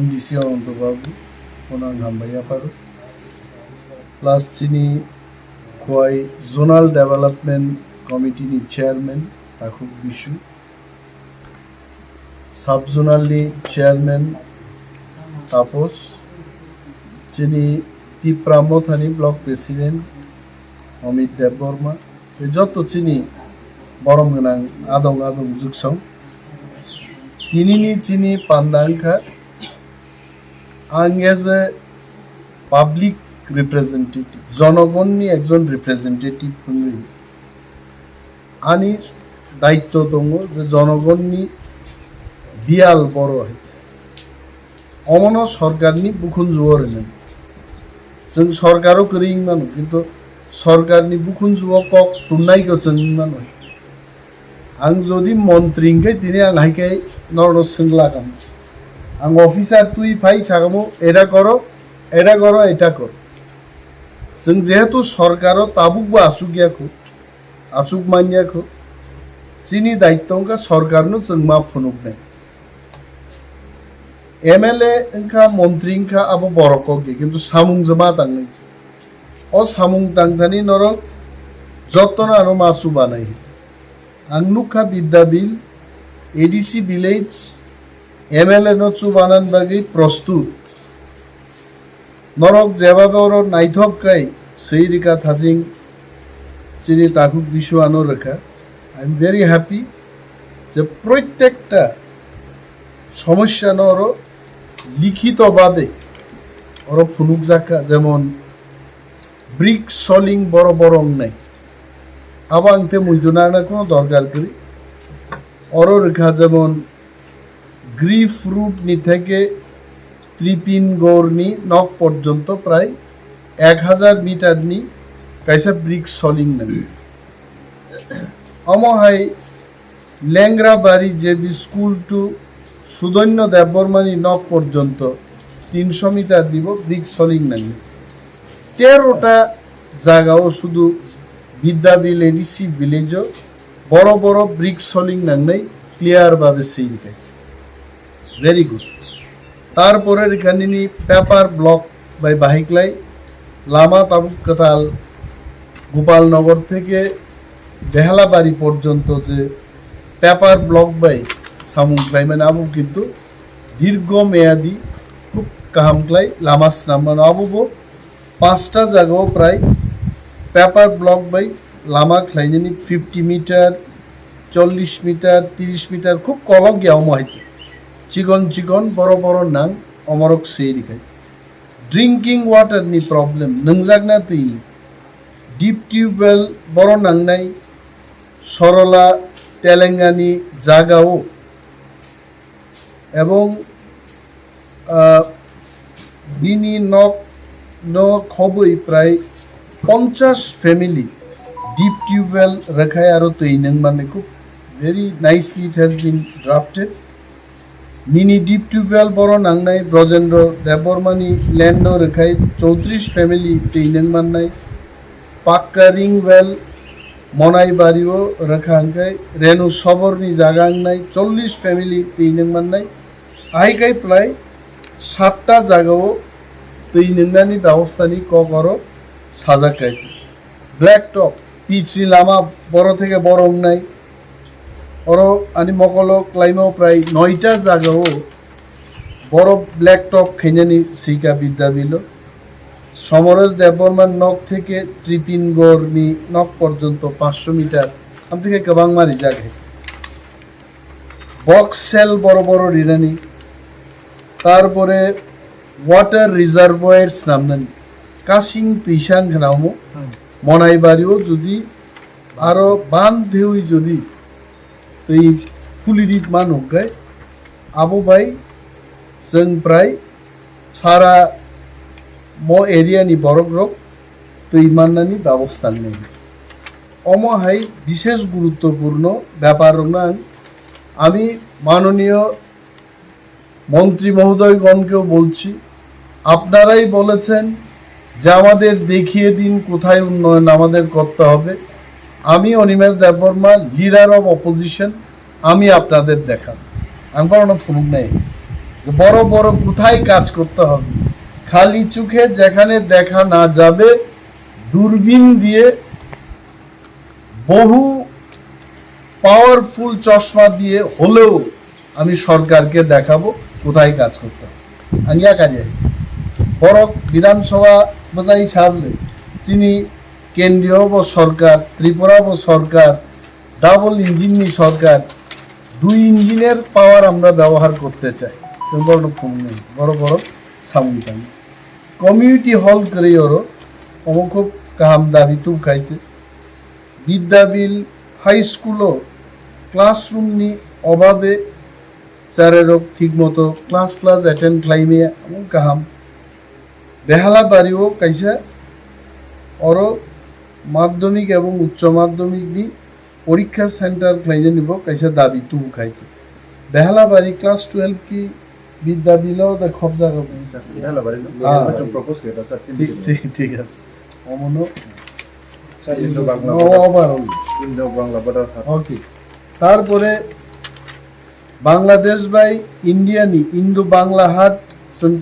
MDC অনন্তবাবু ওনাং হামবাইয়া পারো plus চিনি খোয়াই জোনাল ডেভেলপমেন্ট কমিটিনি চেয়ারম্যান তাকুক বিশু সাব জোনালনি চেয়ারম্যান তাপস চিনি তিপ্রামথানি ব্লক প্রেসিডেন্ট অমিত দেববর্মা যত চিনি বরম गोनां आदं आदं जुगसं तिनिनि चिनि पान्दांखा आं एज ए पाब्लिक रिप्रेजेंटेटिव जनगणनि एकजन रिप्रेजेंटेटिव होननानै आंनि दायित्व दङ जे जनगणनि बियाल बर' अमनो सरकारनि बुखुन जुवरनो जों सरकारो करिं मानो किन्तु सरकारनि बुखुन जुव कक तुमनायखौ जों मानो आं जदि मन्त्रींखाय दिनै आं हायखाय नरनो सोंलागाम आं अफिसार तुई फाइ सागामो एटा करो एटा करो जों जेहेतु सरकारो ताबुकबो आसुगियाखौ आसुक मानियाखौ चिनि दायित्वंका सरकारनो जों मा फुनुकनाय MLA इंखा मन्त्रींखा आबो बरकगे किन्तु सामुं जमा तांनाय अ सामुं तांथानि नरक जतन आरो मासु बानाय आंनुखा विद्या बिल ADC विलेज MLA नचु बानान बागै प्रस्तुत नरक जेबाबे और नाइथकाय सैरिका थाजिं चिनि ताकुक बिशु आनो रखा आई एम वेरी हैप्पी जे प्रत्येकटा समस्या नर लिखित भावे और फुनुक जाका जेमन ब्रिक सलिंग बड़ बड़ अंगनाय आबा आंते मुइदुनाना कोनो दरकार करी और रेखा जेमन ग्रीफ रूट नि थेके त्रिपिन गौरनी नक पर्यन्त प्राय 1000 मीटर नि कैसा ब्रिक सलिंग नांगो अमहाय लेंग्राबाड़ी जेबी स्कूल टू सुधन्य देवबर्मानी नक पर्यन्त 300 मीटर দিব ब्रिक सलिंग नांगो 13টা জায়গাও শুধু বিদ্যাবিল ADC ভিলেজ বড় বড় ব্রিক সলিং নাংনাই ক্লিয়ার ভাবে সেইখানে ভেরি গুড তারপরে এখানে পেপার ব্লক বাই বাহিকলাই লামা তাবুক কাতাল গোপালনগর থেকে বেহালাবাড়ি পর্যন্ত যে পেপার ব্লক বাই সামুকলাই মানে আবু কিন্তু দীর্ঘমেয়াদী খুব কাহামক্লাই লামাস নামান আবুবো 5টা জায়গাও প্রায় पेपर ब्लक बाई लामा खालायनायनि 50 मीटर 40 मीटर 30 मीटर खूब कलक गया चिकन चिकन बड़ बड़ नां अमरक सेरिखाय ड्रिंकिंग वाटर नि प्रॉब्लम नंजागना तैनि डीप ट्यूबवेल बड़ नांनाय सरला तेलेंगानी जागाओ एवं बिनि नक न खबै प्राय 50 फैमिली डीप ट्यूबवेल रखाय आरो तैनों माने खूब very nicely it has been drafted mini deep tubewell बड़ नांनाय ब्रजेंद्र देवबर्मानी लैंड रखाय 34 फैमिली तैनों माननाय पाक्का रिंग वेल मनाइबारिओ रखांखाय रेणु सबरनी जागांनाय 40 फैमिली तैनों माननाय आइकाय प्राय 7टा जागाओ तैनोंनानि व्यवस्थानि क करो साजाकाय ब्लैक टॉप पिचनि लामा बड़ थेके बड़ अंगनाय और आनी मकलो क्लाइमो प्राय 9टा जागाओ बड़ ब्लैक टॉप खैनानि सैका विद्या बिलो समरेश देवबर्मान नक थेके त्रिपिनगरनि नक पर्यन्त 500 मीटर आम थेके गोबां मारि जागाय बक्स सेल बड़ बड़ रिनानि तारपरे वाटर रिजार्वयर्स नामनानि कासिं तैसां खनावमो मनाइबारिओ जुदि आरो बान्धेउइ जुदि तै फुलिरित मानुगाय आबो बाय जों प्राय सारा म एरियानि बरग्रक तैमाननानि व्यवस्था नेই अमहाय विशेष गुरुत्वपूर्ण ব্যাপার নাং আমি মাননীয় মন্ত্রী মহোদয়গণকেও বলছি আপনারাই বলেছেন যে আমাদের দেখিয়ে দিন কোথায় উন্নয়ন আমাদের করতে হবে আমি Animesh Debbarma leader of opposition আমি আপনাদের দেখাব आं बारा फुनुक नाय বড় বড় কোথায় কাজ করতে হবে, খালি চোখে যেখানে দেখা না যাবে দূরবীন দিয়ে বহু পাওয়ারফুল চশমা দিয়ে হলেও আমি সরকারকে দেখাবো কোথায় কাজ করতে হবে। আঙ্গিয়া কাজে বড় বিধানসভা বোঝাই সারলে চিনি কেন্দ্রীয় সরকার, ত্রিপুরা সরকার, ডাবল ইঞ্জিন সরকার, 2 ইঞ্জিনের পাওয়ার আমরা ব্যবহার করতে চাই। বড় ফোন নেই, বড় বড় সামুন কমিউনিটি হল করে ওরও খুব কাহাম দাবি তুম খাইছে। বিদ্যাবিল হাই স্কুলও ক্লাসরুমনি অভাবে স্যারেরও ঠিক মতো ক্লাস অ্যাটেন্ড খাইমে এমন কাহাম। বেহালা বাড়িও কাইসা ওরও মাধ্যমিক এবং উচ্চ মাধ্যমিক নি পরীক্ষা সেন্টার খাইনে নিব কাইসা দাবি তুম খাইছে। বেহালা বাড়ি ক্লাস 12 কি বিদ্যাবিলও খব জায়গা ঠিক আছে অমনো তারপরে বাংলাদেশ বাই ইন্ডিয়ানি ইন্দো বাংলা হাট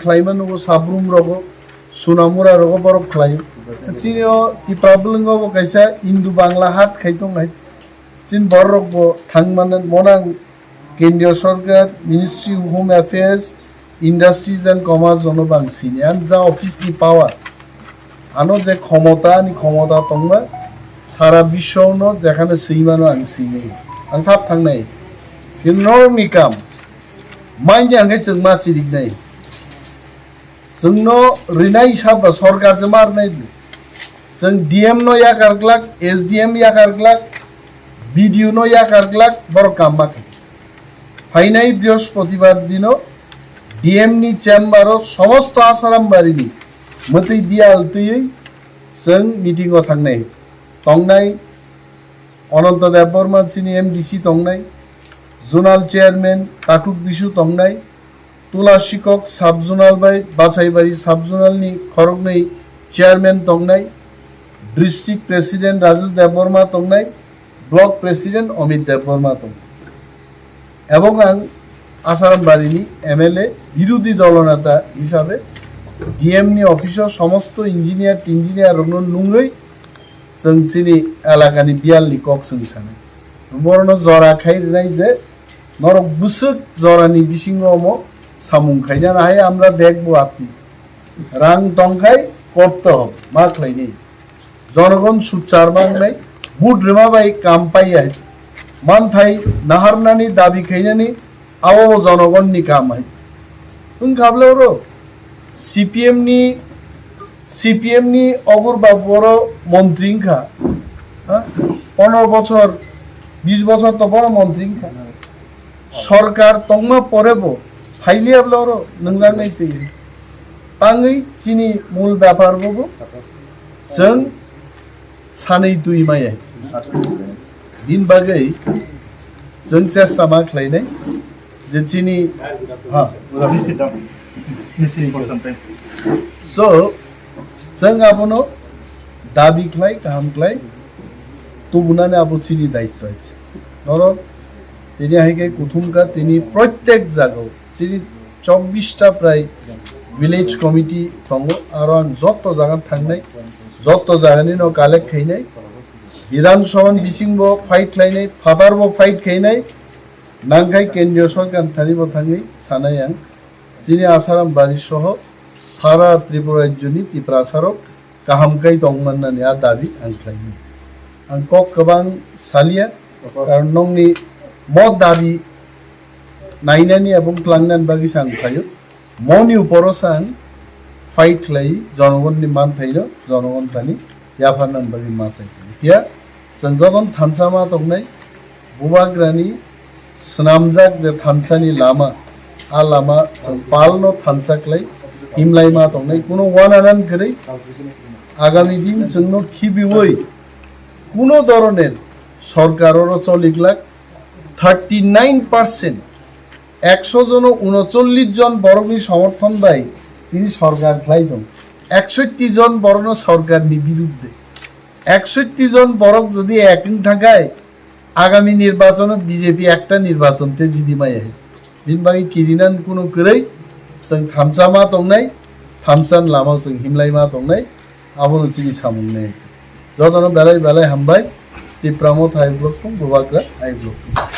খাইমান সাবরুম রগ সুনামুরা রগ বরফ খাই চিনিও কি প্রবলেম হবো কাইসা ইন্দো বাংলা হাট খাইতো খাই চিন বড় রগ থাংমান মনাং কেন্দ্রীয় সরকার ministry home affairs industries and commerce বাংসিন এন্ড যা অফিসনি পাওয়ার আনো যে ক্ষমতা তংবা সারা বিশ্বনো যেখানে সেইমানো আমি সিনে आं थाब थांनाय नरमनि काम माइनि आंगे जों मा सिरिगनाय जोंनो रिनाय हिसाब सरकार जों मारनाय जों डीएम नो या कारग्लाक एसडीएम या कारग्लाक बीडीओ नो या कारग्लाक बर काम माखे फाइनाय बृहस्पतिबार दिनो डीएम नि चेम्बारो समस्त आसारामबारिनि मतै बियालतयै जों मिटिंआव थांनाय तंनाय अनंत देबबर्मा चिनी एमडीसी तंगनाय जोनाल चेयरमैन काकुक बिशु तंगनाय तुला शिक्षक सब जोनाल बाय बाछाईबारी सब जोनाल नि खरगनै चेयरमैन तंगनाय डिस्ट्रिक्ट प्रेसिडेंट राजेश देबबर्मा तंगनाय ब्लक प्रेसिडेंट अमित देबबर्मा तंगनाय एवं आं आसारामबारिनि एमएलए विरोधी दलनेता हिसाबे डीएम नि अफिसर समस्त इंजिनियर नुंगै जों चिनी एलाकानि बियालनि कक जों सानो बरनो जरा खाइनाय जे नरक बुसुक जरानि बिसिङाव सामुं खाइना हाय আমরা দেখব আপনি রাং টংখাই করতে হবে মা খাইনি জনগণ সুচার বাংলাই বুট রেমাবাই কাম পাইয়াই মানথাই নাহারনানি দাবি খাইনানি আও জনগণনি কাম আই তুম খাবলে रो सीपीएम नि अगुर बड़ मंत्री खा 15 बছর 20 বছর तो बड़ मंत्री खा सरकार तंगमा परेबो फाइलियाबलो रो नंगांनाय फैयो पाङै चिनि मूल व्यापार बो जों सानै दुई माय दिन बागै जों चेष्टा मा खालायनाय जे चिनि सो जों आबनो दाबी खालाय गाहाम खालाय तुबुनाने आबो चिनि दायित्व আছে নরক তিনি আইকে কুথুমকা তিনি প্রত্যেক জায়গায় চিনি 24টা প্রায় ভিলেজ কমিটি দङ आरो आं যত জায়গা थांनाय যত জায়গাनि न कालेक्ट खायनाय বিধানসভান बिसिंबो फाइट खायनाय फादारबो फाइट खायनाय नांखाय केन्द्रीय सरकार थानिबो थाङै सानाय आं चिनि आसारामबारि सह सारा त्रिपुरा राज्यनि तिप्रासारक गाहामखाय दंमोननानै आ दाबि आं खालामो आं कक गोबां सालिया कारण नंनि म दाबि नायनानि एबं क्लांनानि बागै आं खायो मनि उपरसो आं फाइट खालाय जनगणनि मान थायो जनगण थानि याफारनानि बागै माचाय हिया जों जगन थानसामा दंनाय बुबाग्रानि स्नामजाक जे थानसानि लामा आ लामा जों पालनो थानसाखलाय हिमलाइमा दंनाय कोनो वानानान करे आगामी दिन जोंनो खिबिवै कोनो धरनेर सरकाररो 40 लाख 39% 100 जन 39 जन बरगनि समर्थन बाय তিনি সরকার খাইজন 61 জন বরণ সরকারनि বিরুদ্ধে 61 জন বরক যদি একই থাকায় আগামী নির্বাচনে বিজেপি একটা নির্বাচনতে জিদি মাই দিন বাকি কিরিনান কোনো করেই जों थामसा मा दंनाय थामसान लामाव जों हिमलाय मा दंनाय आबोनो सिनि सामुंनाय जदनो बेलाय बेलाय हामबाय टिप्रामो थाइ ब्लक दं बबाग्रा आइ ब्लक